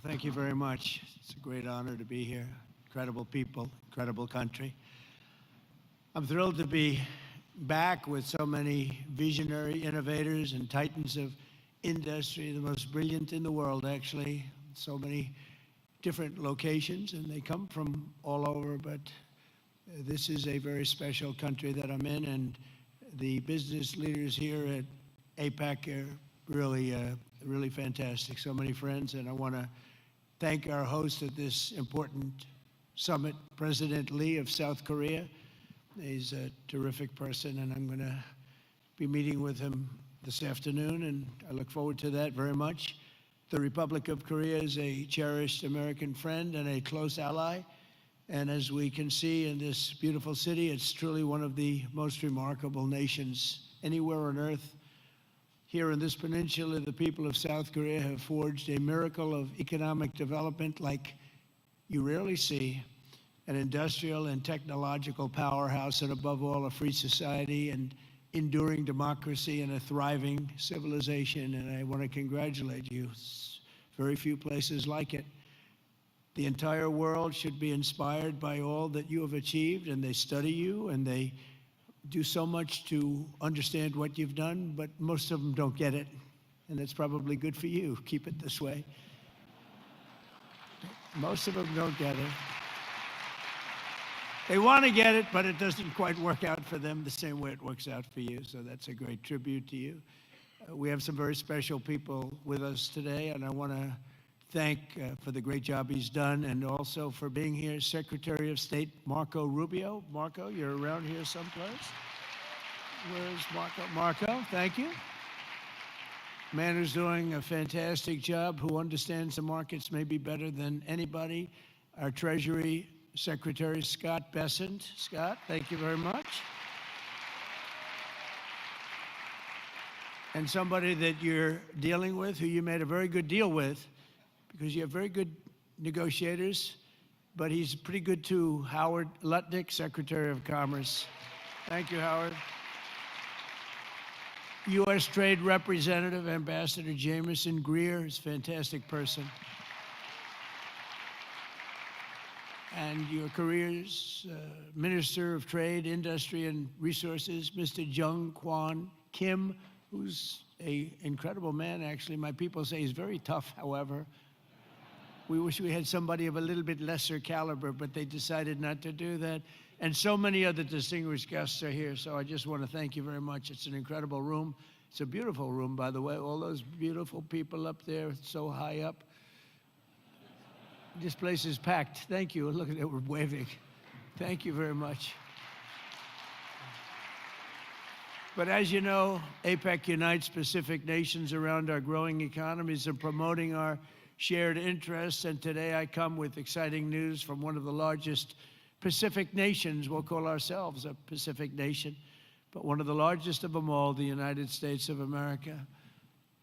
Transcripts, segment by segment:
Thank you very much. It's a great honor to be here. Incredible people, incredible country. I'm thrilled to be back with so many visionary innovators and titans of industry, the most brilliant in the world, actually. So many different locations, and they come from all over, but this is a very special country that I'm in, and the business leaders here at APEC are really fantastic. So many friends, and I want to thank our host at this important summit, President Lee of South Korea. He's a terrific person, and I'm going to be meeting with him this afternoon, and I look forward to that very much. The Republic of Korea is a cherished American friend and a close ally, and as we can see in this beautiful city, it's truly one of the most remarkable nations anywhere on earth. Here in this peninsula, the people of South Korea have forged a miracle of economic development like you rarely see, an industrial and technological powerhouse, and above all, a free society and enduring democracy and a thriving civilization, and I want to congratulate you. There's very few places like it. The entire world should be inspired by all that you have achieved, and they study you, and they do so much to understand what you've done, but most of them don't get it, and that's probably good for you. Keep it this way. Most of them don't get it. They want to get it, but it doesn't quite work out for them the same way it works out for you, so that's a great tribute to you. We have some very special people with us today, and I want to thank for the great job he's done, and also for being here, Secretary of State Marco Rubio. Marco, you're around here someplace. Where's Marco? Marco, thank you. Man who's doing a fantastic job, who understands the markets maybe better than anybody. Our Treasury Secretary, Scott Bessent. Scott, thank you very much. And somebody that you're dealing with, who you made a very good deal with, because you have very good negotiators, but he's pretty good too. Howard Lutnick, Secretary of Commerce. Thank you, Howard. U.S. Trade Representative, Ambassador Jameson Greer is a fantastic person. And your career's Minister of Trade, Industry, and Resources, Mr. Jung Kwon Kim, who's an incredible man, actually. My people say he's very tough, however. We wish we had somebody of a little bit lesser caliber, but they decided not to do that. And so many other distinguished guests are here, so I just want to thank you very much. It's an incredible room. It's a beautiful room, by the way. All those beautiful people up there, so high up. This place is packed. Thank you. Look at it, we're waving. Thank you very much. But as you know, APEC unites Pacific nations around our growing economies and promoting our shared interests, and today I come with exciting news from one of the largest Pacific nations. We'll call ourselves a Pacific nation, but one of the largest of them all, the United States of America.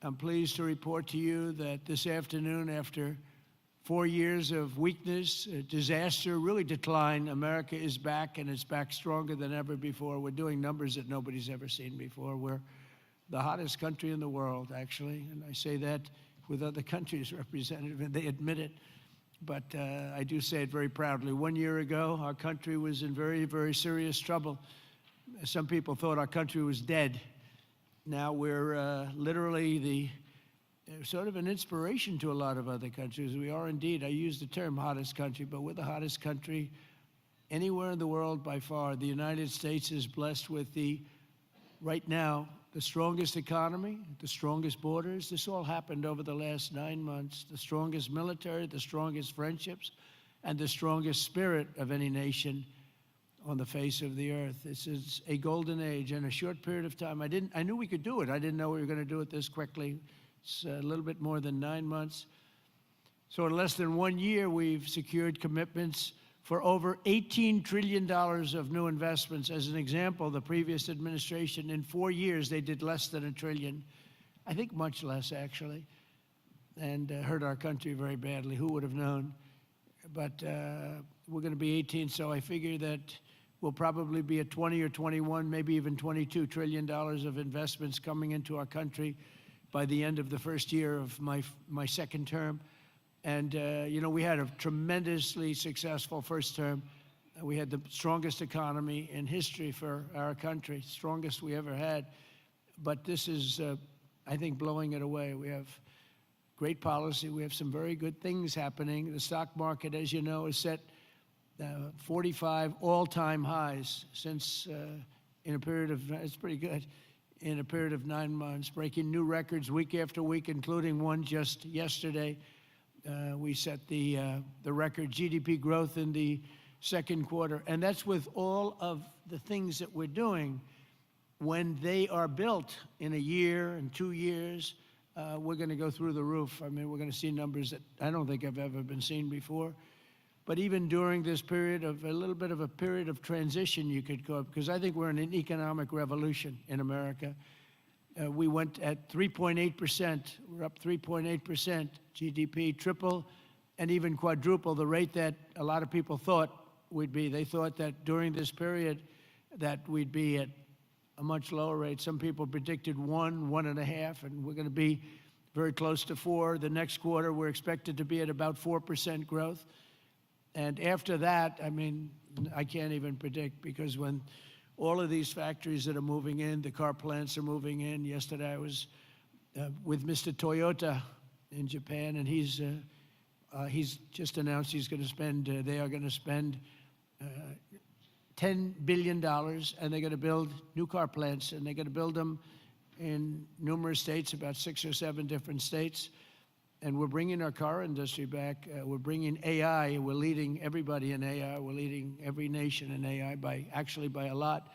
I'm pleased to report to you that this afternoon, after 4 years of weakness, disaster, really decline, America is back, and it's back stronger than ever before. We're doing numbers that nobody's ever seen before. We're the hottest country in the world, actually, and I say that with other countries represented, and they admit it, but I do say it very proudly. 1 year ago, our country was in very, very serious trouble. Some people thought our country was dead. Now we're literally sort of an inspiration to a lot of other countries. We are indeed, I use the term hottest country, but we're the hottest country anywhere in the world by far. The United States is blessed with right now, the strongest economy, the strongest borders. This all happened over the last 9 months. The strongest military, the strongest friendships, and the strongest spirit of any nation on the face of the earth. This is a golden age in a short period of time. I knew we could do it. I didn't know we were going to do it this quickly. It's a little bit more than 9 months. So in less than 1 year, we've secured commitments for over $18 trillion of new investments. As an example, the previous administration, in 4 years, they did less than $1 trillion. I think much less, actually, and hurt our country very badly. Who would have known? But we're going to be 18, so I figure that we'll probably be at 20 or 21, maybe even $22 trillion of investments coming into our country by the end of the first year of my second term. And, we had a tremendously successful first term. We had the strongest economy in history for our country, strongest we ever had. But this is, I think, blowing it away. We have great policy. We have some very good things happening. The stock market, as you know, is set 45 all-time highs since in a period of, it's pretty good, in a period of 9 months, breaking new records week after week, including one just yesterday. We set the record GDP growth in the second quarter, and that's with all of the things that we're doing. When they are built in a year and 2 years, we're going to go through the roof. I mean, we're going to see numbers that I don't think have ever been seen before. But even during this period of a little bit of a period of transition, you could call it, because I think we're in an economic revolution in America. We went at 3.8%. We're up 3.8% GDP, triple and even quadruple the rate that a lot of people thought we'd be. They thought that during this period that we'd be at a much lower rate. Some people predicted 1.5, and we're going to be very close to 4. The next quarter, we're expected to be at about 4% growth. And after that, I mean, I can't even predict, because when all of these factories that are moving in, the car plants are moving in. Yesterday, I was with Mr. Toyota in Japan, and he's just announced he's going to spend, they are going to spend $10 billion, and they're going to build new car plants, and they're going to build them in numerous states, about 6 or 7 different states. And we're bringing our car industry back. We're bringing AI. We're leading everybody in AI. We're leading every nation in AI by a lot.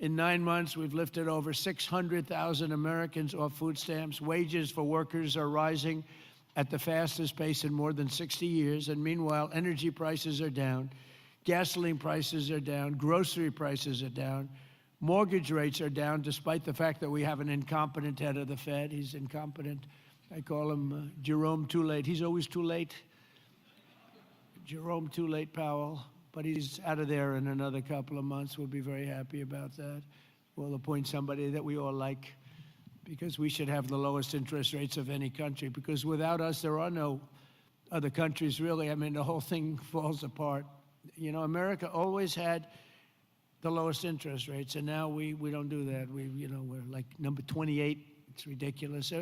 In 9 months, we've lifted over 600,000 Americans off food stamps. Wages for workers are rising at the fastest pace in more than 60 years. And meanwhile, energy prices are down. Gasoline prices are down. Grocery prices are down. Mortgage rates are down, despite the fact that we have an incompetent head of the Fed. He's incompetent. I call him Jerome Too Late. He's always too late. Jerome Too Late Powell. But he's out of there in another couple of months. We'll be very happy about that. We'll appoint somebody that we all like, because we should have the lowest interest rates of any country, because without us, there are no other countries, really. I mean, the whole thing falls apart. You know, America always had the lowest interest rates, and now we don't do that. We're like number 28. It's ridiculous.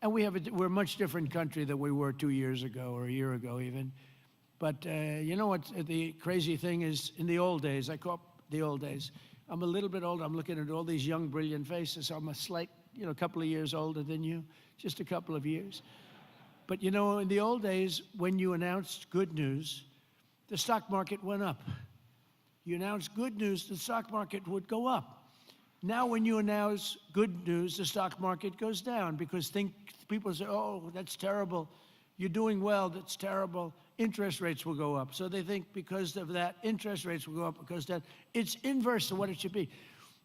And we're a much different country than we were 2 years ago, or a year ago even. But you know what the crazy thing is? In the old days, I call it the old days. I'm a little bit older. I'm looking at all these young, brilliant faces. I'm a slight, a couple of years older than you, just a couple of years. But in the old days, when you announced good news, the stock market went up. You announced good news, the stock market would go up. Now, when you announce good news, the stock market goes down, because people say, oh, that's terrible. You're doing well, that's terrible. Interest rates will go up. So they think because of that, interest rates will go up because that. It's inverse to what it should be.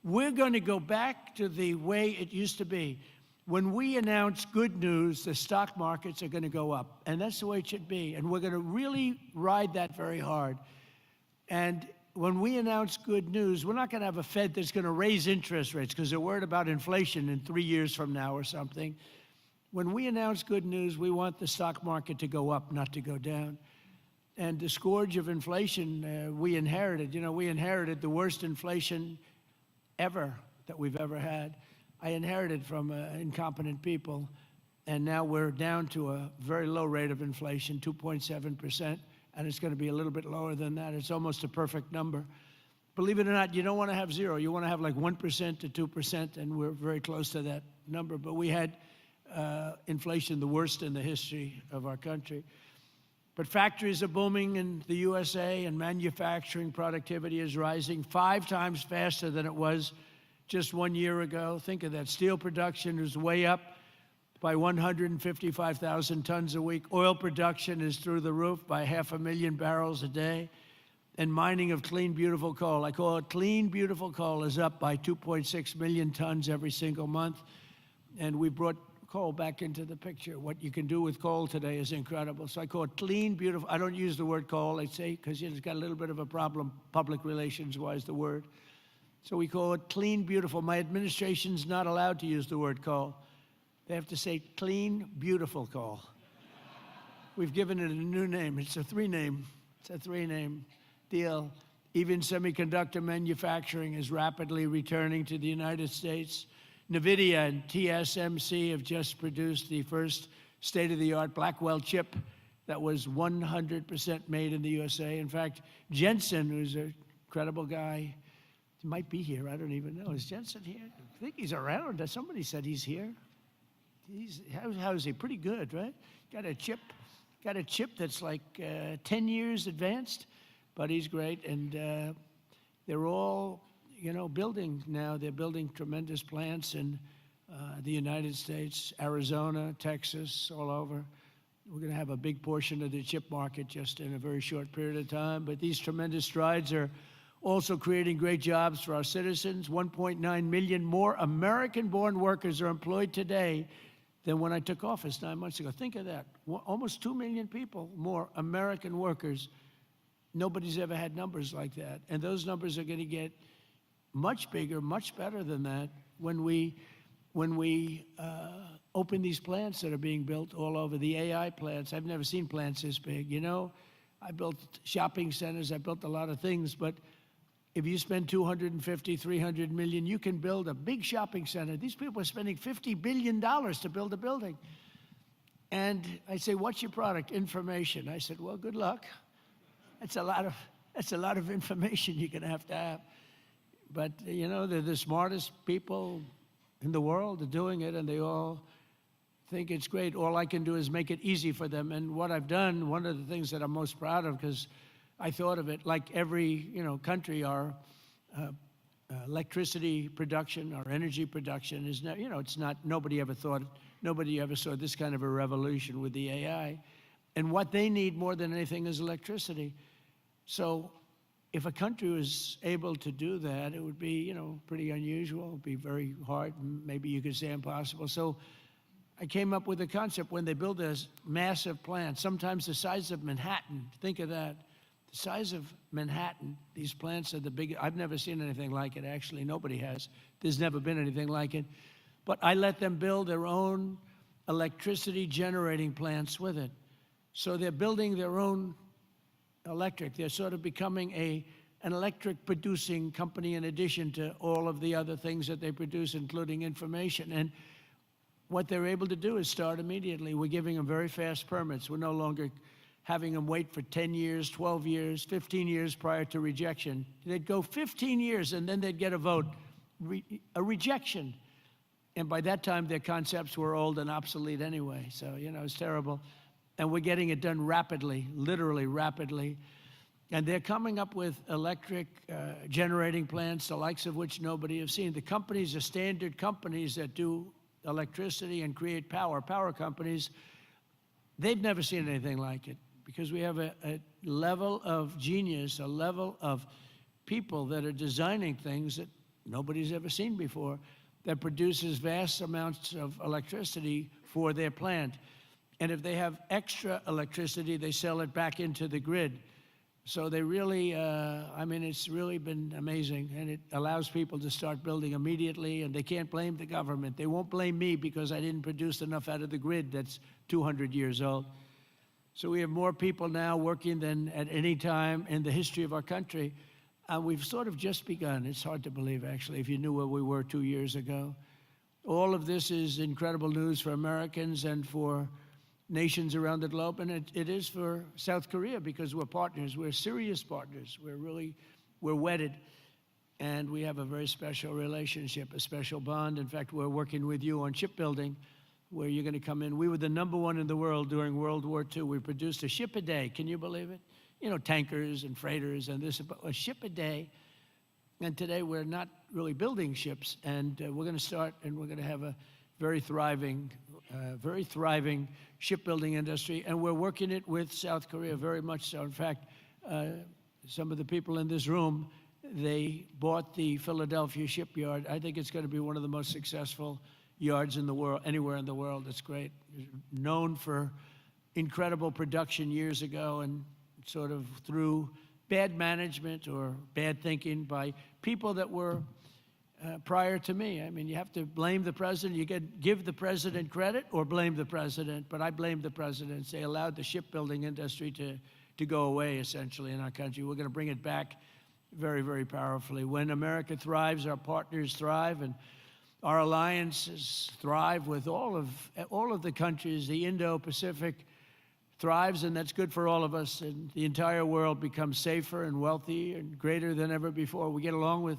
We're going to go back to the way it used to be. When we announce good news, the stock markets are going to go up. And that's the way it should be. And we're going to really ride that very hard. And when we announce good news, we're not going to have a Fed that's going to raise interest rates because they're worried about inflation in 3 years from now or something. When we announce good news, we want the stock market to go up, not to go down. And the scourge of inflation we inherited. We inherited the worst inflation ever that we've ever had. I inherited from incompetent people, and now we're down to a very low rate of inflation, 2.7%, and it's going to be a little bit lower than that. It's almost a perfect number. Believe it or not, you don't want to have 0. You want to have like 1% to 2%, and we're very close to that number. But we had inflation the worst in the history of our country. But factories are booming in the USA, and manufacturing productivity is rising 5 times faster than it was just 1 year ago. Think of that. Steel production is way up by 155,000 tons a week. Oil production is through the roof by 500,000 barrels a day. And mining of clean, beautiful coal, I call it clean, beautiful coal, is up by 2.6 million tons every single month. And we brought coal back into the picture. What you can do with coal today is incredible. So I call it clean, beautiful. I don't use the word coal, I say, because it's got a little bit of a problem, public relations-wise, the word. So we call it clean, beautiful. My administration's not allowed to use the word coal. They have to say clean, beautiful coal. We've given it a new name. It's a three-name deal. Even semiconductor manufacturing is rapidly returning to the United States. NVIDIA and TSMC have just produced the first state-of-the-art Blackwell chip that was 100% made in the USA. In fact, Jensen, who's an incredible guy, he might be here. I don't even know. Is Jensen here? I think he's around. Somebody said he's here. How is he? Pretty good, right? Got a chip that's like 10 years advanced, but he's great. And they're all, building now. They're building tremendous plants in the United States, Arizona, Texas, all over. We're going to have a big portion of the chip market just in a very short period of time. But these tremendous strides are also creating great jobs for our citizens. 1.9 million more American-born workers are employed today than when I took office 9 months ago. Think of that. Almost 2 million people more American workers. Nobody's ever had numbers like that. And those numbers are going to get much bigger, much better than that when we open these plants that are being built all over, the AI plants. I've never seen plants this big. I built shopping centers, I built a lot of things, but if you spend 250, 300 million, you can build a big shopping center. These people are spending $50 billion to build a building. And I say, what's your product? Information. I said, well, good luck. That's a lot of information you're going to have. But, they're the smartest people in the world are doing it, and they all think it's great. All I can do is make it easy for them. And what I've done, one of the things that I'm most proud of, because I thought of it like every country, our electricity production, our energy production is not, it's not, nobody ever saw this kind of a revolution with the AI. And what they need more than anything is electricity. So if a country was able to do that, it would be, pretty unusual. It would be very hard, maybe you could say impossible. So I came up with a concept when they build this massive plant, sometimes the size of Manhattan. Think of that. The size of Manhattan, these plants are the biggest. I've never seen anything like it, actually. Nobody has. There's never been anything like it. But I let them build their own electricity generating plants with it. So they're building their own electric. They're sort of becoming an electric producing company in addition to all of the other things that they produce, including information. And what they're able to do is start immediately. We're giving them very fast permits. We're no longer having them wait for 10 years, 12 years, 15 years prior to rejection. They'd go 15 years and then they'd get a vote, a rejection. And by that time, their concepts were old and obsolete anyway. So, it's terrible. And we're getting it done rapidly, literally rapidly. And they're coming up with electric generating plants, the likes of which nobody has seen. The companies are standard companies that do electricity and create power companies. They've never seen anything like it because we have a level of genius, a level of people that are designing things that nobody's ever seen before that produces vast amounts of electricity for their plant. And if they have extra electricity, they sell it back into the grid. So they really, it's really been amazing, and it allows people to start building immediately, and they can't blame the government. They won't blame me because I didn't produce enough out of the grid that's 200 years old. So we have more people now working than at any time in the history of our country, and we've sort of just begun. It's hard to believe, actually, if you knew where we were 2 years ago. All of this is incredible news for Americans and for nations around the globe, and it is for South Korea because we're partners. We're serious partners. We're wedded, and we have a very special relationship, a special bond. In fact, we're working with you on shipbuilding, where you're going to come in. We were the #1 in the world during World War II. We produced a ship a day. Can you believe it? Tankers and freighters and this, a ship a day. And today we're not really building ships, and we're going to start, and we're going to have a very thriving shipbuilding industry, and we're working it with South Korea very much so. In fact, some of the people in this room, they bought the Philadelphia shipyard. I think it's going to be one of the most successful yards in the world, anywhere in the world. It's great. Known for incredible production years ago, and sort of through bad management or bad thinking by people that were prior to me. I mean, you have to blame the president. You can give the president credit or blame the president, but I blame the presidents. They allowed the shipbuilding industry to go away, essentially, in our country. We're going to bring it back very, very powerfully. When America thrives, our partners thrive, and our alliances thrive with all of the countries. The Indo-Pacific thrives, and that's good for all of us, and the entire world becomes safer and wealthy and greater than ever before. We get along with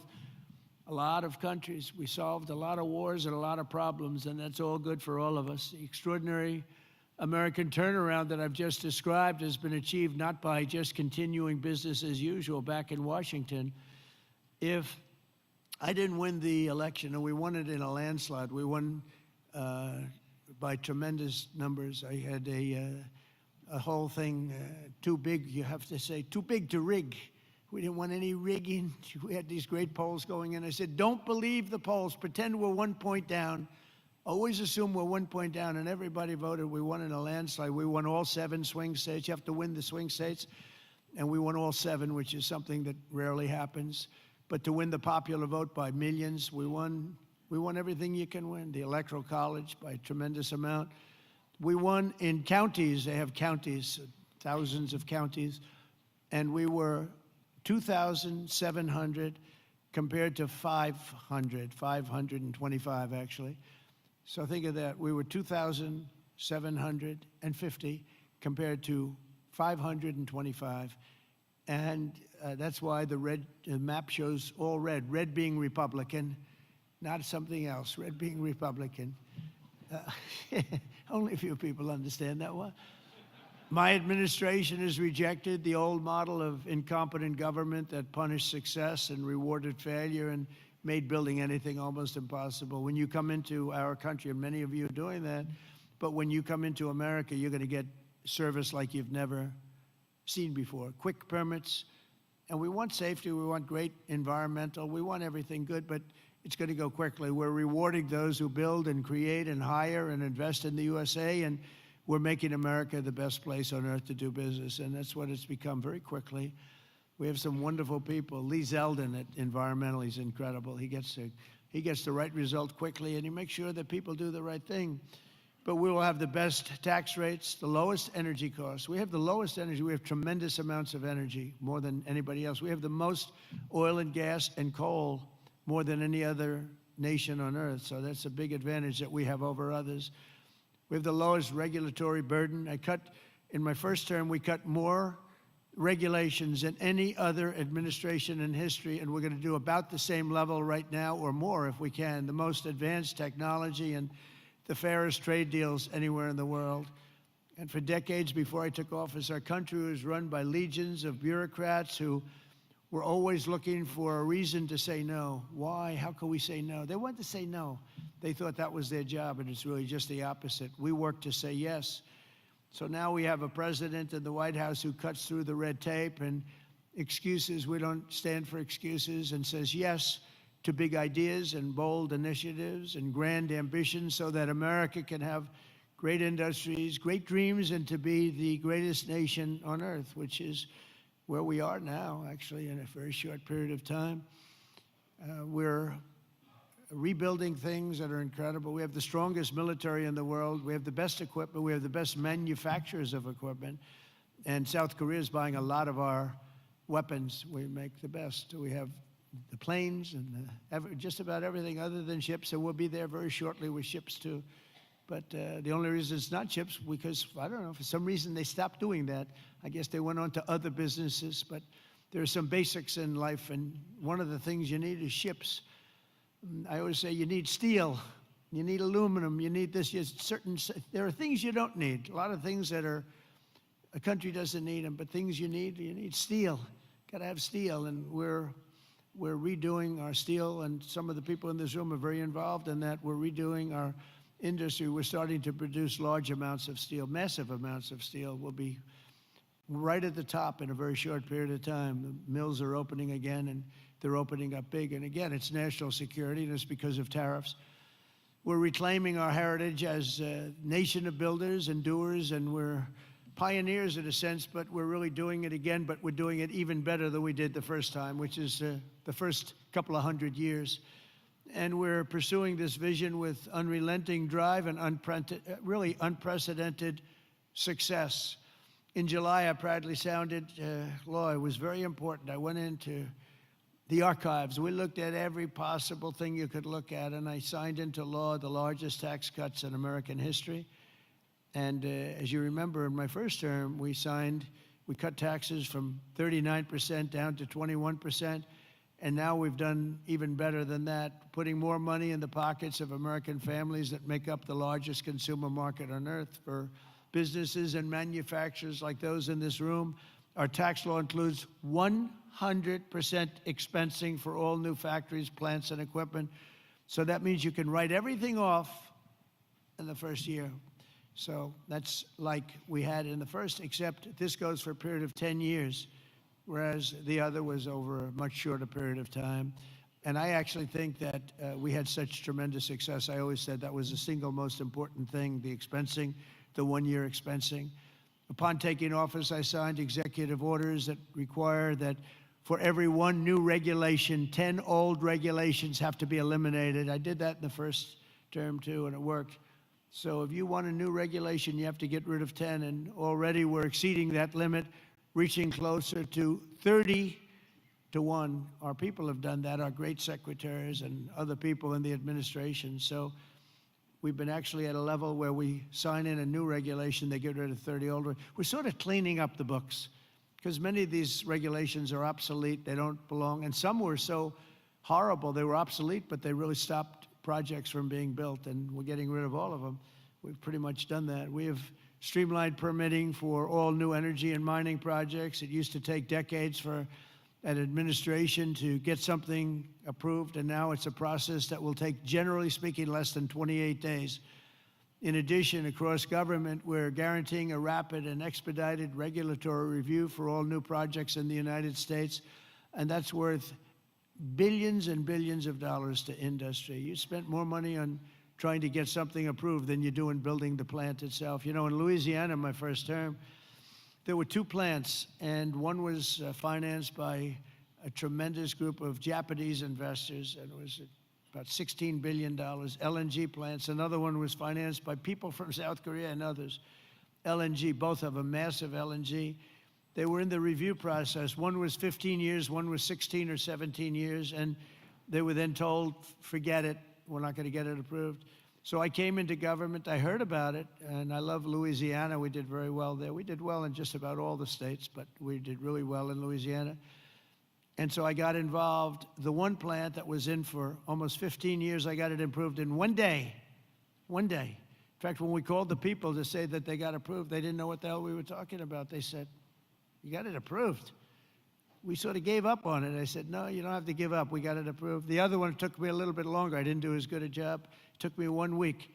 a lot of countries. We solved a lot of wars and a lot of problems, and that's all good for all of us. The extraordinary American turnaround that I've just described has been achieved not by just continuing business as usual back in Washington. If I didn't win the election, and we won it in a landslide, we won by tremendous numbers. I had a whole thing too big, you have to say, too big to rig. We didn't want any rigging. We had these great polls going in. I said, don't believe the polls. Pretend we're 1 point down. Always assume we're 1 point down, and everybody voted. We won in a landslide. We won all 7 swing states. You have to win the swing states, and we won all 7, which is something that rarely happens. But to win the popular vote by millions, we won everything you can win. The Electoral College by a tremendous amount. We won in counties. They have counties, thousands of counties, and we were 2,700 compared to 525 actually. So think of that. We were 2,750 compared to 525. And that's why the map shows all red. Red being Republican, not something else. Red being Republican. Only a few people understand that one. My administration has rejected the old model of incompetent government that punished success and rewarded failure and made building anything almost impossible. When you come into our country, and many of you are doing that, but when you come into America, you're going to get service like you've never seen before. Quick permits, and we want safety, we want great environmental, we want everything good, but it's going to go quickly. We're rewarding those who build and create and hire and invest in the USA, and we're making America the best place on earth to do business, and that's what it's become very quickly. We have some wonderful people. Lee Zeldin at Environmental, he's incredible. He gets the right result quickly, and he makes sure that people do the right thing. But we will have the best tax rates, the lowest energy costs. We have the lowest energy. We have tremendous amounts of energy, more than anybody else. We have the most oil and gas and coal, more than any other nation on earth. So that's a big advantage that we have over others. We have the lowest regulatory burden. In my first term, we cut more regulations than any other administration in history, and we're going to do about the same level right now or more if we can. The most advanced technology and the fairest trade deals anywhere in the world. And for decades before I took office, our country was run by legions of bureaucrats who were always looking for a reason to say no. Why? How can we say no? They wanted to say no. They thought that was their job, and it's really just the opposite. We work to say yes. So now we have a president in the White House who cuts through the red tape and excuses. We don't stand for excuses, and says yes to big ideas and bold initiatives and grand ambitions so that America can have great industries, great dreams, and to be the greatest nation on earth, which is where we are now, actually, in a very short period of time. We're rebuilding things that are incredible. We have the strongest military in the world. We have the best equipment. We have the best manufacturers of equipment. And South Korea is buying a lot of our weapons. We make the best. We have the planes and just about everything other than ships. And we'll be there very shortly with ships, too. But the only reason it's not ships, because, I don't know, for some reason they stopped doing that. I guess they went on to other businesses. But there are some basics in life, and one of the things you need is ships. I always say you need steel, you need aluminum, you need this. There are things you don't need. A lot of things that a country doesn't need them, but things you need steel. Got to have steel, and we're redoing our steel, and some of the people in this room are very involved in that. We're redoing our industry. We're starting to produce large amounts of steel, massive amounts of steel. We'll be right at the top in a very short period of time. The mills are opening again, and they're opening up big. And again, it's national security, and it's because of tariffs. We're reclaiming our heritage as a nation of builders and doers, and we're pioneers in a sense, but we're really doing it again, but we're doing it even better than we did the first time, which is the first couple of 100 years. And we're pursuing this vision with unrelenting drive and really unprecedented success. In July, I proudly sounded law. It was very important. I went into the archives. We looked at every possible thing you could look at, and I signed into law the largest tax cuts in American history. And as you remember, in my first term, we cut taxes from 39% down to 21%. And now we've done even better than that, putting more money in the pockets of American families that make up the largest consumer market on earth. For businesses and manufacturers like those in this room, our tax law includes 100% expensing for all new factories, plants, and equipment. So that means you can write everything off in the first year. So that's like we had in the first, except this goes for a period of 10 years. Whereas the other was over a much shorter period of time. And I actually think that we had such tremendous success. I always said that was the single most important thing, the expensing, the one-year expensing. Upon taking office, I signed executive orders that require that for every one new regulation, 10 old regulations have to be eliminated. I did that in the first term too, and it worked. So if you want a new regulation, you have to get rid of 10, and already we're exceeding that limit, reaching closer to 30 to 1. Our people have done that, our great secretaries and other people in the administration. So we've been actually at a level where we sign in a new regulation, they get rid of 30 old. We're sort of cleaning up the books because many of these regulations are obsolete, they don't belong, and some were so horrible, they were obsolete, but they really stopped projects from being built, and we're getting rid of all of them. We've pretty much done that. We have streamlined permitting for all new energy and mining projects. It used to take decades for an administration to get something approved, and now it's a process that will take, generally speaking, less than 28 days. In addition, across government, we're guaranteeing a rapid and expedited regulatory review for all new projects in the United States, and that's worth billions and billions of dollars to industry. You spent more money on trying to get something approved than you do in building the plant itself. You know, in Louisiana, my first term, there were 2 plants, and one was financed by a tremendous group of Japanese investors, and it was about $16 billion, LNG plants. Another one was financed by people from South Korea and others. LNG, both have a massive LNG. They were in the review process. One was 15 years, one was 16 or 17 years, and they were then told, forget it, we're not going to get it approved. So I came into government, I heard about it, and I love Louisiana. We did very well there. We did well in just about all the states, but we did really well in Louisiana. And so I got involved. The one plant that was in for almost 15 years, I got it approved in one day. One day. In fact, when we called the people to say that they got approved, they didn't know what the hell we were talking about. They said, you got it approved. We sort of gave up on it. I said, no, you don't have to give up. We got it approved. The other one took me a little bit longer. I didn't do as good a job. It took me 1 week.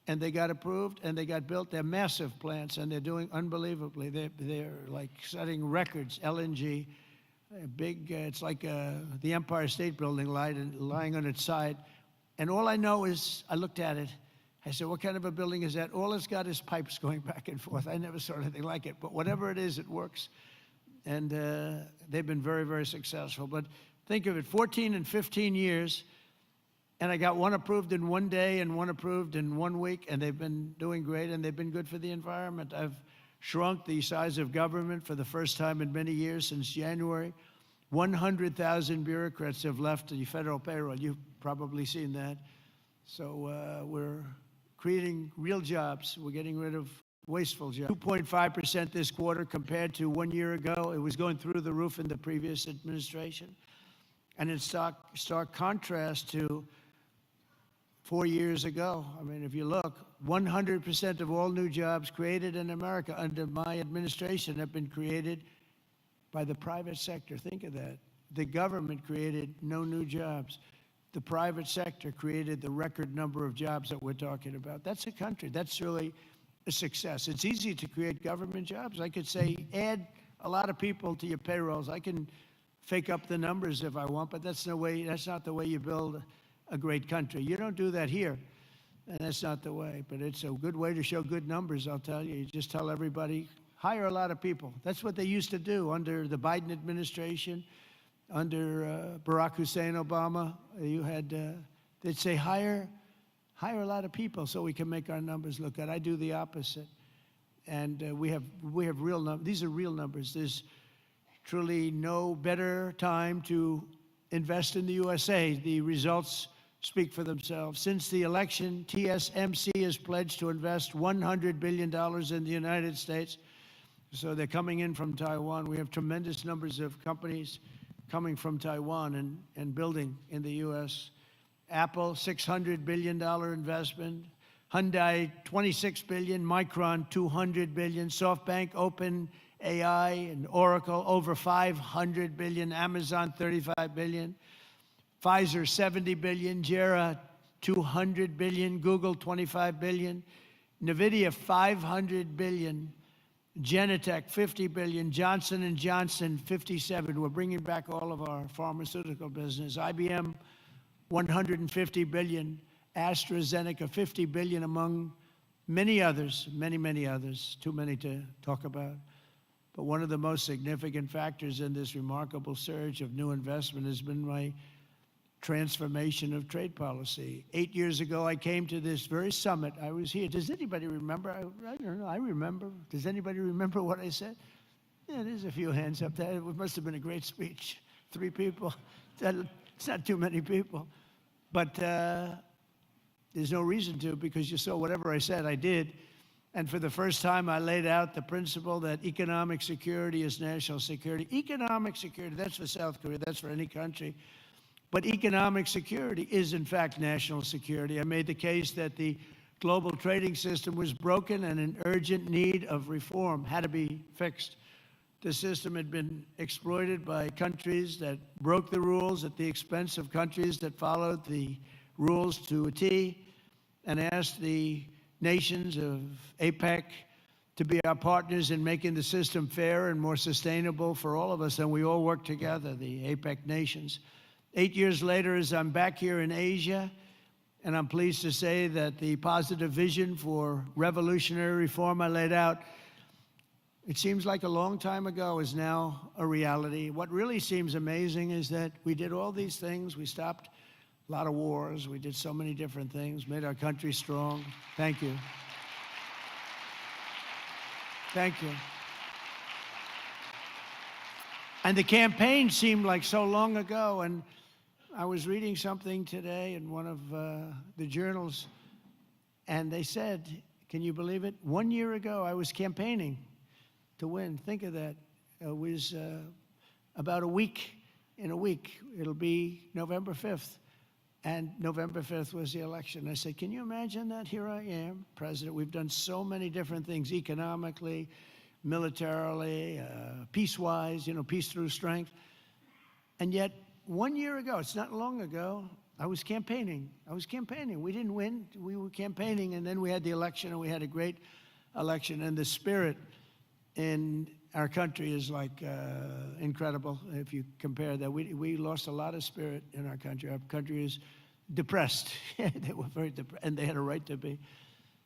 And they got approved, and they got built. They're massive plants, and they're doing unbelievably. They're like setting records, LNG, big, it's like the Empire State Building lying on its side. And all I know is, I looked at it. I said, what kind of a building is that? All it's got is pipes going back and forth. I never saw anything like it. But whatever it is, it works. And they've been very, very successful. But think of it, 14 and 15 years, and I got one approved in one day and one approved in 1 week, and they've been doing great, and they've been good for the environment. I've shrunk the size of government for the first time in many years since January. 100,000 bureaucrats have left the federal payroll. You've probably seen that. So we're creating real jobs. We're getting rid of wasteful jobs. 2.5% this quarter compared to 1 year ago. It was going through the roof in the previous administration. And in stark contrast to 4 years ago. I mean, if you look, 100% of all new jobs created in America under my administration have been created by the private sector. Think of that. The government created no new jobs. The private sector created the record number of jobs that we're talking about. That's a country. That's really a success. It's easy to create government jobs. I could say, add a lot of people to your payrolls. I can fake up the numbers if I want, but that's not the way you build a great country. You don't do that here, and that's not the way. But it's a good way to show good numbers, I'll tell you. You just tell everybody, hire a lot of people. That's what they used to do under the Biden administration, under Barack Hussein Obama. You had They'd say, hire a lot of people so we can make our numbers look good. I do the opposite. And we have real numbers. These are real numbers. There's truly no better time to invest in the USA. The results speak for themselves. Since the election, TSMC has pledged to invest $100 billion in the United States. So they're coming in from Taiwan. We have tremendous numbers of companies coming from Taiwan and building in the U.S. Apple, $600 billion investment. Hyundai, $26 billion. Micron, $200 billion. SoftBank, OpenAI, and Oracle, over $500 billion. Amazon, $35 billion. Pfizer, $70 billion. JERA, $200 billion. Google, $25 billion. NVIDIA, $500 billion. Genentech, $50 billion. Johnson & Johnson, $57 billion. We're bringing back all of our pharmaceutical business. IBM, $150 billion. AstraZeneca, $50 billion, among many others, many others, too many to talk about. But one of the most significant factors in this remarkable surge of new investment has been my transformation of trade policy. 8 years ago, I came to this very summit. I was here. Does anybody remember? I don't know. I remember. Does anybody remember what I said? Yeah, there's a few hands up there. It must have been a great speech. 3 people. It's not too many people. But there's no reason to, because you saw whatever I said, I did. And for the first time, I laid out the principle that economic security is national security. Economic security, that's for South Korea, that's for any country. But economic security is, in fact, national security. I made the case that the global trading system was broken and in urgent need of reform, had to be fixed. The system had been exploited by countries that broke the rules at the expense of countries that followed the rules to a T, and asked the nations of APEC to be our partners in making the system fair and more sustainable for all of us, and we all work together, the APEC nations. 8 years later, as I'm back here in Asia, and I'm pleased to say that the positive vision for revolutionary reform I laid out, it seems like a long time ago, is now a reality. What really seems amazing is that we did all these things. We stopped a lot of wars. We did so many different things, made our country strong. Thank you. Thank you. And the campaign seemed like so long ago, and I was reading something today in one of the journals, and they said, can you believe it? 1 year ago, I was campaigning to win. Think of that. It was about a week. In a week, it'll be November 5th. And November 5th was the election. I said, can you imagine that? Here I am, president. We've done so many different things economically, militarily, peace-wise, peace through strength. And yet, 1 year ago, it's not long ago, I was campaigning. We didn't win. We were campaigning, and then we had the election, and we had a great election. And the spirit in our country is like incredible if you compare that. We lost a lot of spirit in our country. Our country is depressed. They were very depressed, and they had a right to be.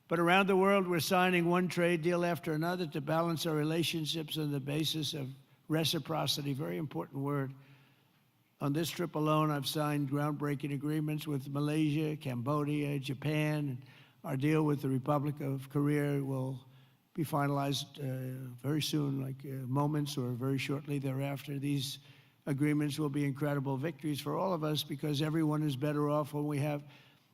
But around the world, we're signing one trade deal after another to balance our relationships on the basis of reciprocity. Very important word. On this trip alone, I've signed groundbreaking agreements with Malaysia, Cambodia, Japan. Our deal with the Republic of Korea will be finalized very soon, like moments or very shortly thereafter. These agreements will be incredible victories for all of us, because everyone is better off when we have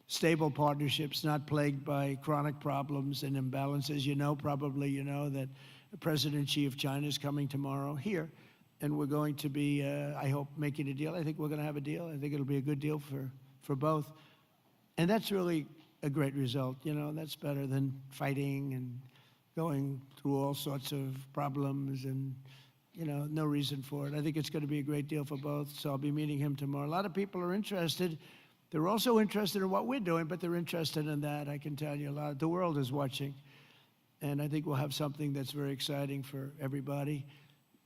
stable partnerships, not plagued by chronic problems and imbalances. Probably you know that President Xi of China is coming tomorrow here, and we're going to be, I hope, making a deal. I think we're going to have a deal. I think it'll be a good deal for both. And that's really a great result. That's better than fighting and going through all sorts of problems and, no reason for it. I think it's going to be a great deal for both, so I'll be meeting him tomorrow. A lot of people are interested. They're also interested in what we're doing, but they're interested in that. I can tell you a lot. The world is watching, and I think we'll have something that's very exciting for everybody,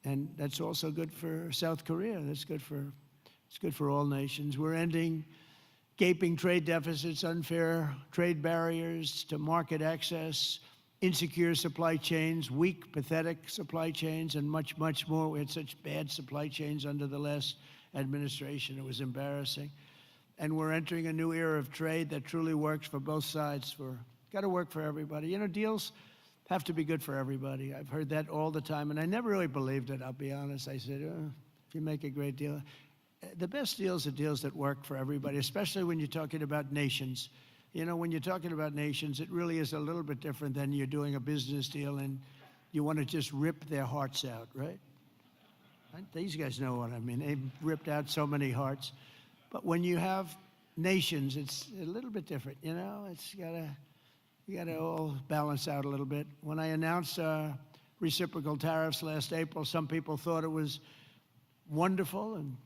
and that's also good for South Korea. It's good for all nations. We're ending gaping trade deficits, unfair trade barriers to market access, insecure supply chains, weak, pathetic supply chains, and much, much more. We had such bad supply chains under the last administration. It was embarrassing. and we're entering a new era of trade that truly works for both sides. Got to work for everybody. You know, deals have to be good for everybody. I've heard that all the time, and I never really believed it, I'll be honest. I said, if you make a great deal. The best deals are deals that work for everybody, especially when you're talking about nations. You know, when you're talking about nations, it really is a little bit different than you're doing a business deal and you want to just rip their hearts out, right? These guys know what I mean. They've ripped out so many hearts. But when you have nations, it's a little bit different, you know? You gotta all balance out a little bit. When I announced reciprocal tariffs last April, some people thought it was wonderful, and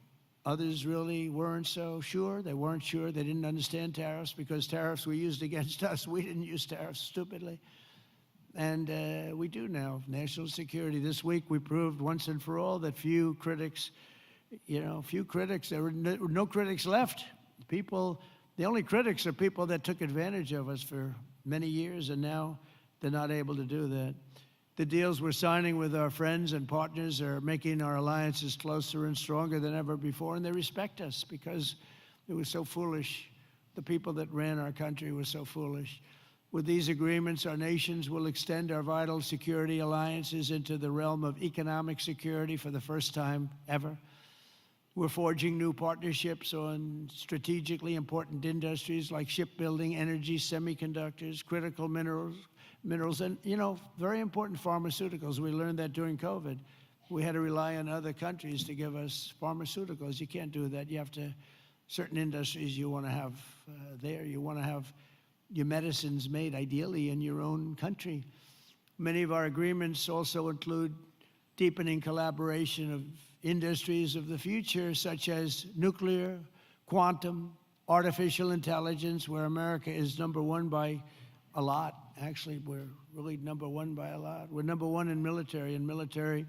others really weren't so sure. They weren't sure. They didn't understand tariffs because tariffs were used against us. We didn't use tariffs stupidly. And we do now. National security. This week we proved once and for all that few critics, there were no critics left. The only critics are people that took advantage of us for many years, and now they're not able to do that. The deals we're signing with our friends and partners are making our alliances closer and stronger than ever before, and they respect us because it was so foolish. The people that ran our country were so foolish. With these agreements, our nations will extend our vital security alliances into the realm of economic security for the first time ever. We're forging new partnerships on strategically important industries like shipbuilding, energy, semiconductors, critical minerals, and, very important pharmaceuticals. We learned that during COVID. We had to rely on other countries to give us pharmaceuticals. You can't do that. You have to, certain industries you want to have there. You want to have your medicines made ideally in your own country. Many of our agreements also include deepening collaboration of industries of the future, such as nuclear, quantum, artificial intelligence, where America is number one by a lot. Actually, we're really number one by a lot. We're number one in military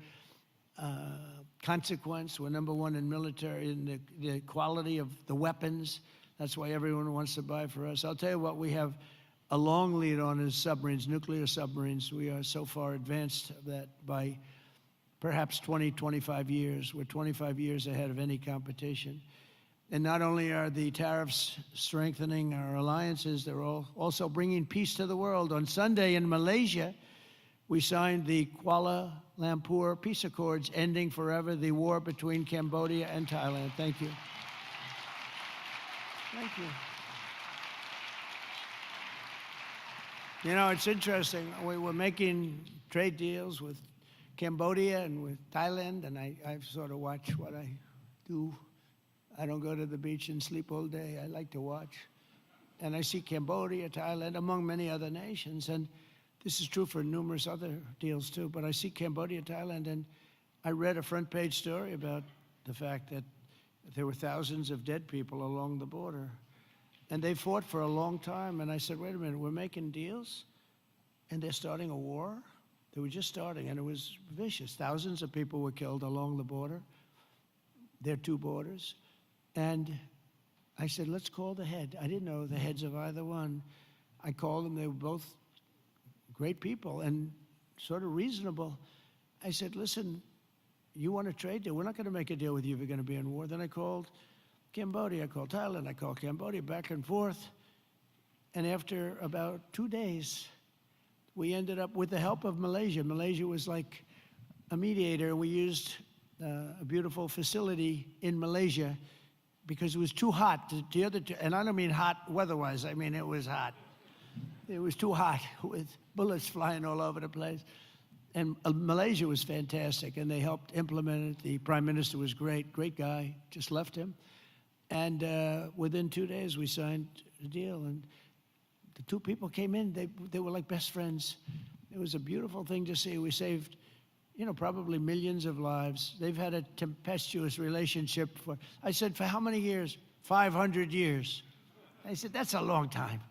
consequence. We're number one in military in the quality of the weapons. That's why everyone wants to buy for us. I'll tell you what we have a long lead on is submarines, nuclear submarines. We are so far advanced that by perhaps 20, 25 years. We're 25 years ahead of any competition. And not only are the tariffs strengthening our alliances, they're also bringing peace to the world. On Sunday in Malaysia, we signed the Kuala Lumpur Peace Accords, ending forever the war between Cambodia and Thailand. Thank you. Thank you. You know, it's interesting. We were making trade deals with Cambodia and with Thailand, and I sort of watch what I do. I don't go to the beach and sleep all day. I like to watch. And I see Cambodia, Thailand, among many other nations. And this is true for numerous other deals too. But I see Cambodia, Thailand, and I read a front page story about the fact that there were thousands of dead people along the border. And they fought for a long time. And I said, wait a minute, we're making deals? And they're starting a war? They were just starting, and it was vicious. Thousands of people were killed along the border, their two borders. And I said, let's call the head. I didn't know the heads of either one. I called them. They were both great people and sort of reasonable. I said, listen, you want a trade deal? We're not going to make a deal with you if you're going to be in war. Then I called Cambodia. I called Thailand. I called Cambodia, back and forth. And after about 2 days, we ended up with the help of Malaysia. Malaysia was like a mediator. We used a beautiful facility in Malaysia because it was too hot. The other two, and I don't mean hot weather-wise. I mean it was hot. It was too hot with bullets flying all over the place. And Malaysia was fantastic, and they helped implement it. The prime minister was great guy. Just left him. And within 2 days, we signed a deal. And the two people came in. They were like best friends. It was a beautiful thing to see. We saved, probably millions of lives. They've had a tempestuous relationship for, I said, for how many years? 500 years. I said, that's a long time.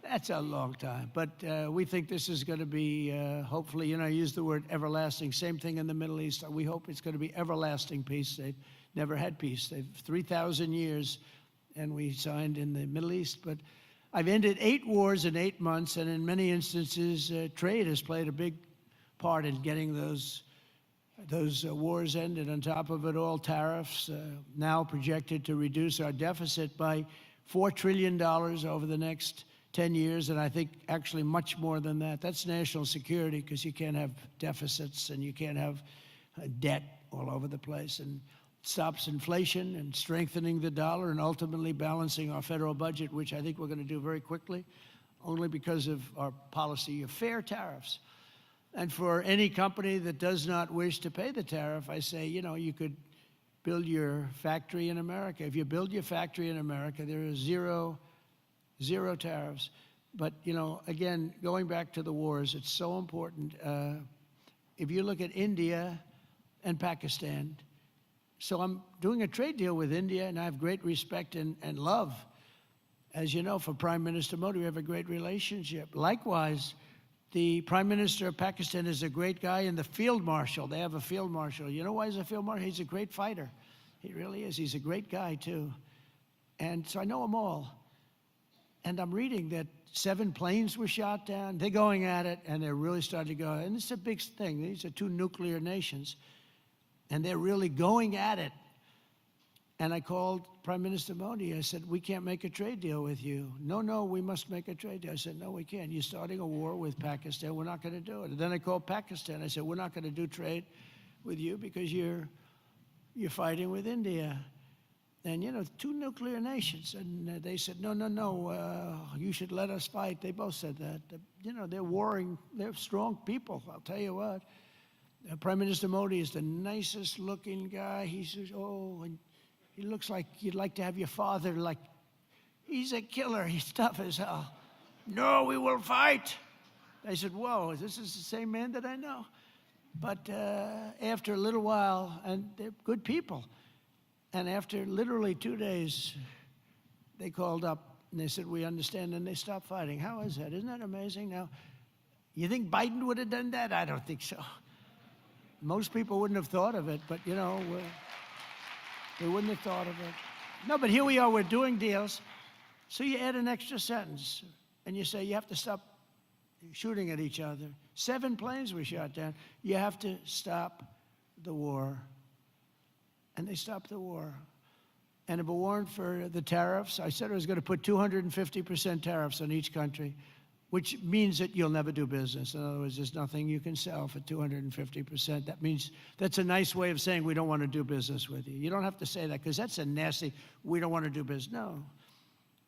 That's a long time. But we think this is going to be, hopefully, I use the word everlasting. Same thing in the Middle East. We hope it's going to be everlasting peace. They've never had peace. They've 3,000 years, and we signed in the Middle East. But I've ended 8 wars in 8 months, and in many instances, trade has played a big part in getting those those wars ended. On top of it all, tariffs now projected to reduce our deficit by $4 trillion over the next 10 years, and I think actually much more than that. That's national security, because you can't have deficits and you can't have debt all over the place. And it stops inflation and strengthening the dollar and ultimately balancing our federal budget, which I think we're going to do very quickly, only because of our policy of fair tariffs. And for any company that does not wish to pay the tariff, I say, you know, you could build your factory in America. If you build your factory in America, there is zero tariffs. But, you know, again, going back to the wars, it's so important. If you look at India and Pakistan, so I'm doing a trade deal with India, and I have great respect and love. As you know, for Prime Minister Modi, we have a great relationship. Likewise, the Prime Minister of Pakistan is a great guy, and the Field Marshal, they have a Field Marshal. You know why he's a Field Marshal? He's a great fighter. He really is. He's a great guy, too. And so I know them all. And I'm reading that 7 planes were shot down. They're going at it, and they're really starting to go. And it's a big thing. These are 2 nuclear nations, and they're really going at it. And I called Prime Minister Modi. I said, we can't make a trade deal with you. No, we must make a trade deal. I said, no, we can't. You're starting a war with Pakistan. We're not going to do it. And then I called Pakistan. I said, we're not going to do trade with you because you're fighting with India. And, you know, 2 nuclear nations. And they said, no, you should let us fight. They both said that. You know, they're warring. They're strong people, I'll tell you what. Prime Minister Modi is the nicest looking guy. He says, and he looks like you'd like to have your father, like, he's a killer. He's tough as hell. No, we will fight. I said, whoa, this is the same man that I know. But after a little while, and they're good people, and after literally 2 days, they called up and they said, we understand, and they stopped fighting. How is that? Isn't that amazing? Now, you think Biden would have done that? I don't think so. Most people wouldn't have thought of it, but, you know, they wouldn't have thought of it. No, but here we are, we're doing deals. So you add an extra sentence, and you say you have to stop shooting at each other. 7 planes were shot down. You have to stop the war. And they stopped the war. And if it weren't for the tariffs, I said I was going to put 250% tariffs on each country, which means that you'll never do business. In other words, there's nothing you can sell for 250%. That means, that's a nice way of saying we don't want to do business with you. You don't have to say that, because that's a nasty, we don't want to do business. No.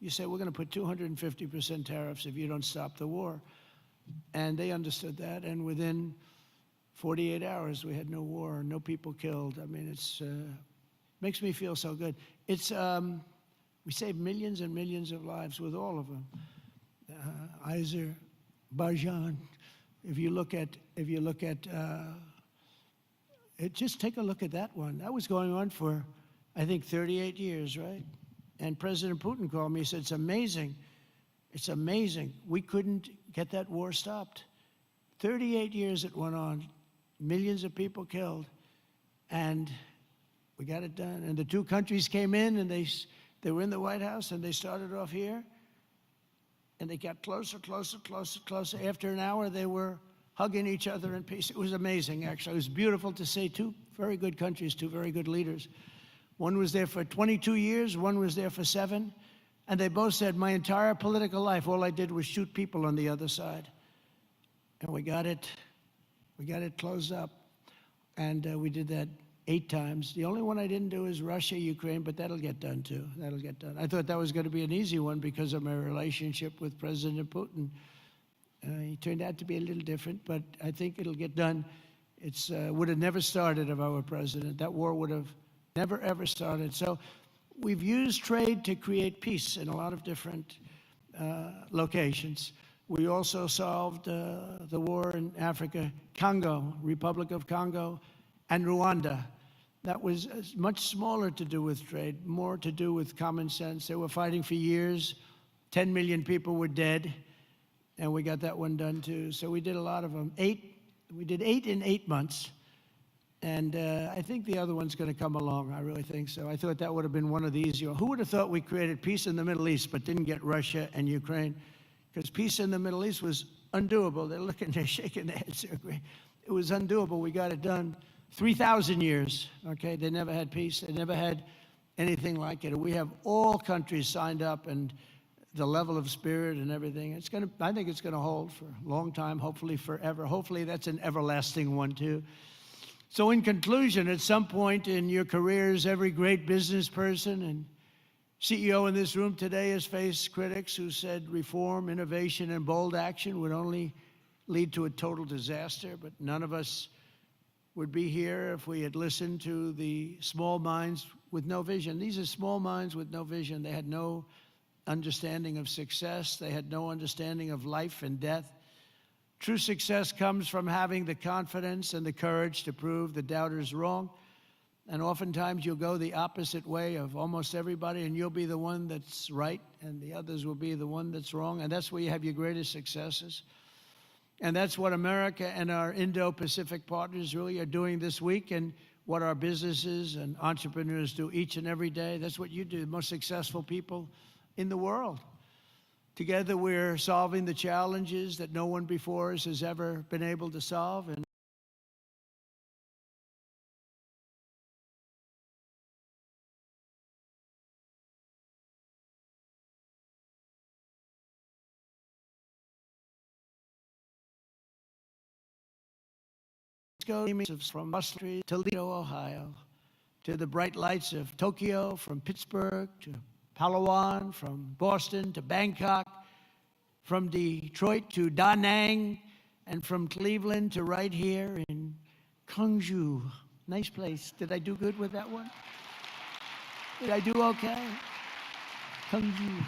You say, we're going to put 250% tariffs if you don't stop the war. And they understood that, and within 48 hours, we had no war, no people killed. I mean, it's makes me feel so good. It's we saved millions and millions of lives with all of them. Azerbaijan. If you look at just take a look at that one. That was going on for, I think, 38 years, right? And President Putin called me. He said, "It's amazing. It's amazing. We couldn't get that war stopped. 38 years it went on, millions of people killed, and we got it done." And the 2 countries came in, and they were in the White House, and they started off here, and they got closer, closer, closer, closer. After an hour, they were hugging each other in peace. It was amazing, actually. It was beautiful to see 2 very good countries, 2 very good leaders. One was there for 22 years, one was there for 7, and they both said, my entire political life, all I did was shoot people on the other side. And we got it closed up, and we did that 8 times. The only one I didn't do is Russia, Ukraine, but that'll get done too. That'll get done. I thought that was going to be an easy one because of my relationship with President Putin. He turned out to be a little different, but I think it'll get done. It's would have never started if I were president. That war would have never, ever started. So we've used trade to create peace in a lot of different locations. We also solved the war in Africa, Congo, Republic of Congo, and Rwanda. That was much smaller to do with trade, more to do with common sense. They were fighting for years. 10 million people were dead, and we got that one done too. So we did a lot of them. We did 8 in 8 months, and I think the other one's going to come along. I really think so. I thought that would have been one of the easier. Who would have thought we created peace in the Middle East but didn't get Russia and Ukraine? Because peace in the Middle East was undoable. They're shaking their heads. It was undoable. We got it done. 3,000 years, okay? They never had peace. They never had anything like it. We have all countries signed up, and the level of spirit and everything, I think it's gonna hold for a long time, hopefully forever. Hopefully that's an everlasting one too. So in conclusion, at some point in your careers, every great business person and CEO in this room today has faced critics who said reform, innovation, and bold action would only lead to a total disaster, but none of us would be here if we had listened to the small minds with no vision. These are small minds with no vision. They had no understanding of success. They had no understanding of life and death. True success comes from having the confidence and the courage to prove the doubters wrong. And oftentimes you'll go the opposite way of almost everybody, and you'll be the one that's right, and the others will be the one that's wrong. And that's where you have your greatest successes. And that's what America and our Indo-Pacific partners really are doing this week, and what our businesses and entrepreneurs do each and every day. That's what you do, the most successful people in the world. Together, we're solving the challenges that no one before us has ever been able to solve. And from Boston, Toledo, Ohio, to the bright lights of Tokyo, from Pittsburgh to Palawan, from Boston to Bangkok, from Detroit to Da Nang, and from Cleveland to right here in Gyeongju. Nice place. Did I do good with that one? Did I do okay? Gyeongju.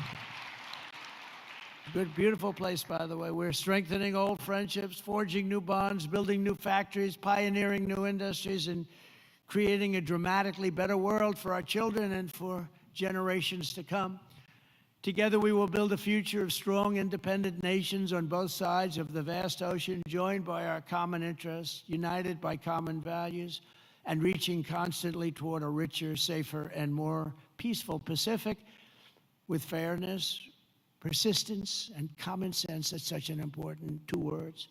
Good, beautiful place, by the way. We're strengthening old friendships, forging new bonds, building new factories, pioneering new industries, and creating a dramatically better world for our children and for generations to come. Together, we will build a future of strong, independent nations on both sides of the vast ocean, joined by our common interests, united by common values, and reaching constantly toward a richer, safer, and more peaceful Pacific with fairness, persistence, and common sense. That's such an important two words.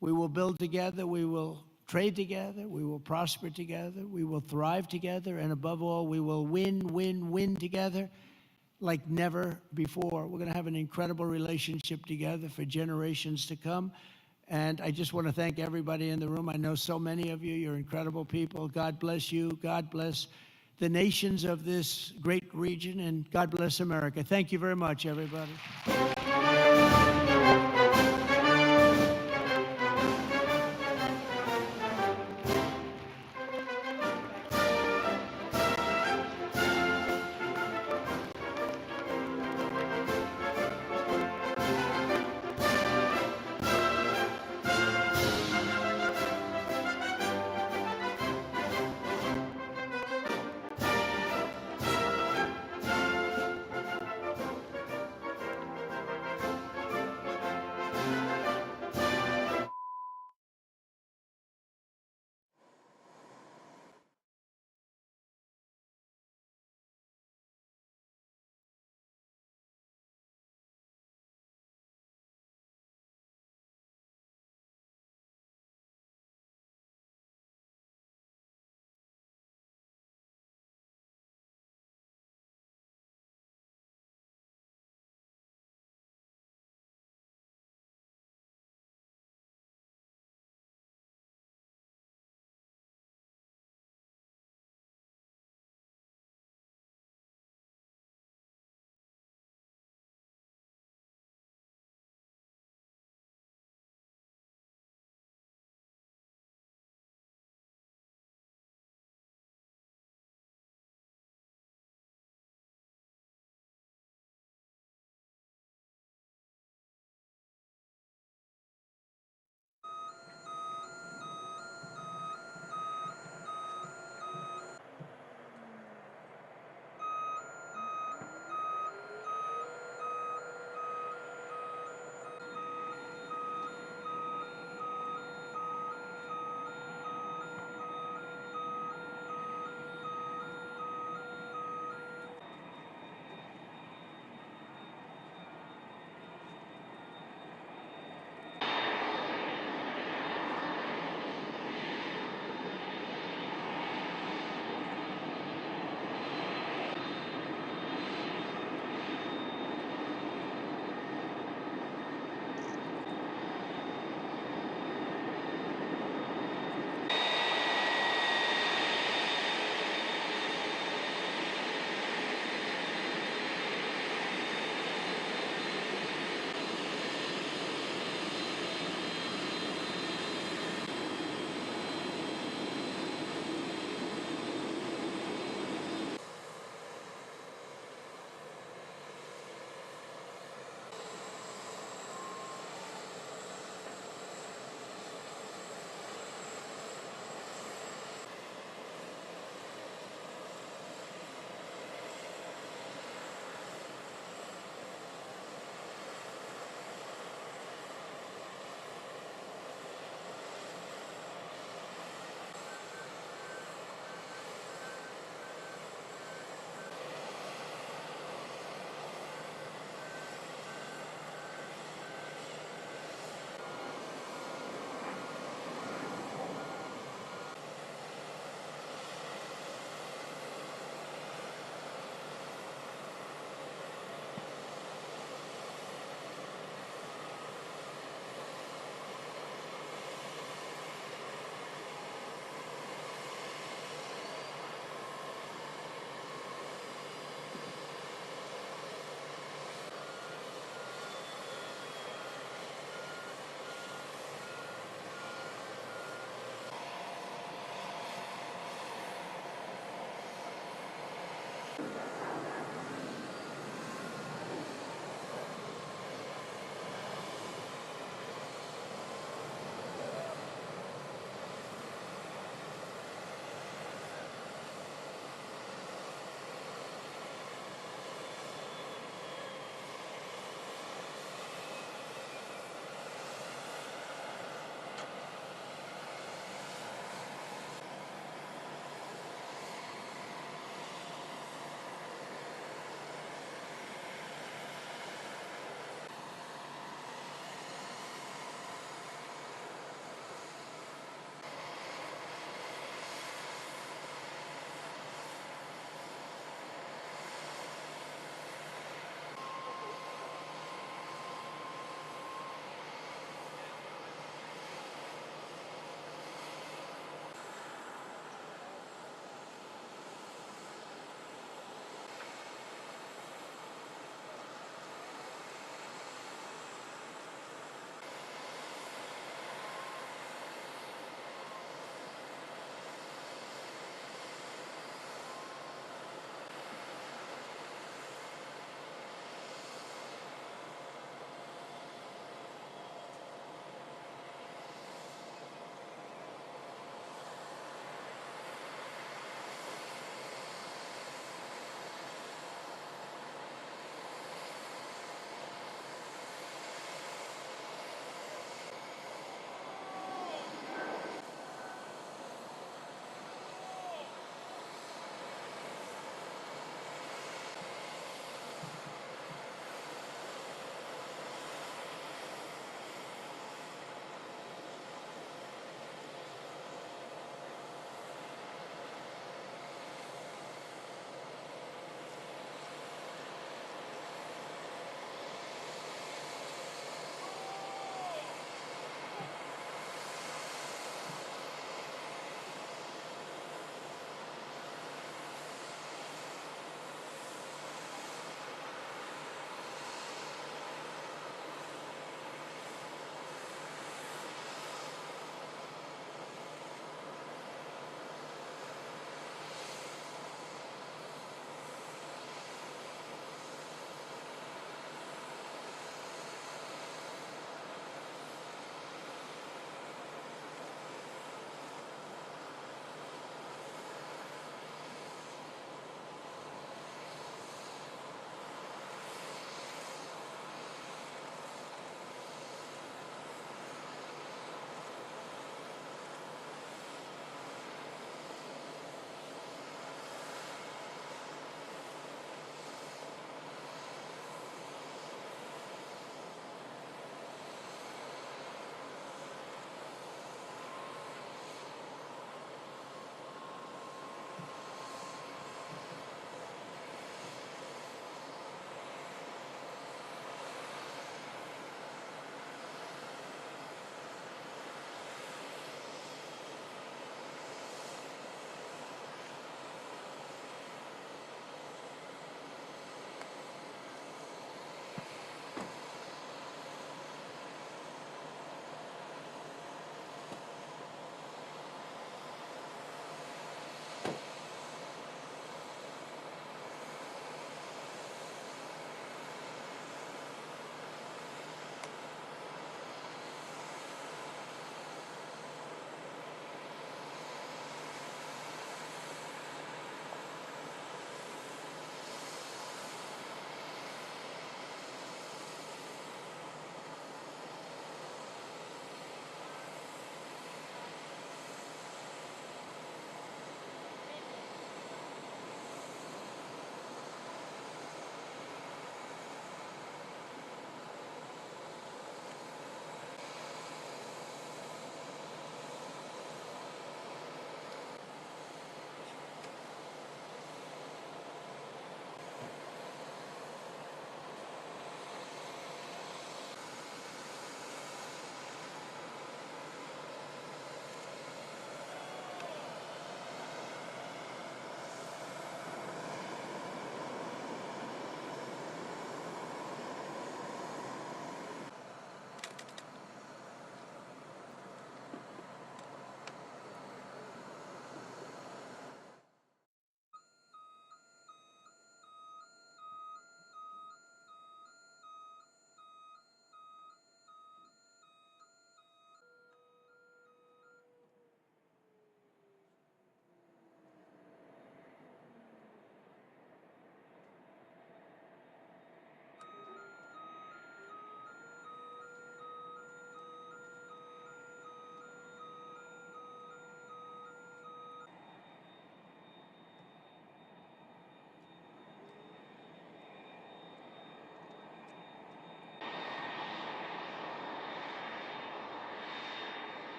We will build together, we will trade together, we will prosper together, we will thrive together, and above all, we will win together like never before. We're gonna have an incredible relationship together for generations to come. And I just want to thank everybody in the room. I know so many of you, you're incredible people. God bless you. God bless the nations of this great region, and God bless America. Thank you very much, everybody.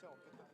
수 없겠다.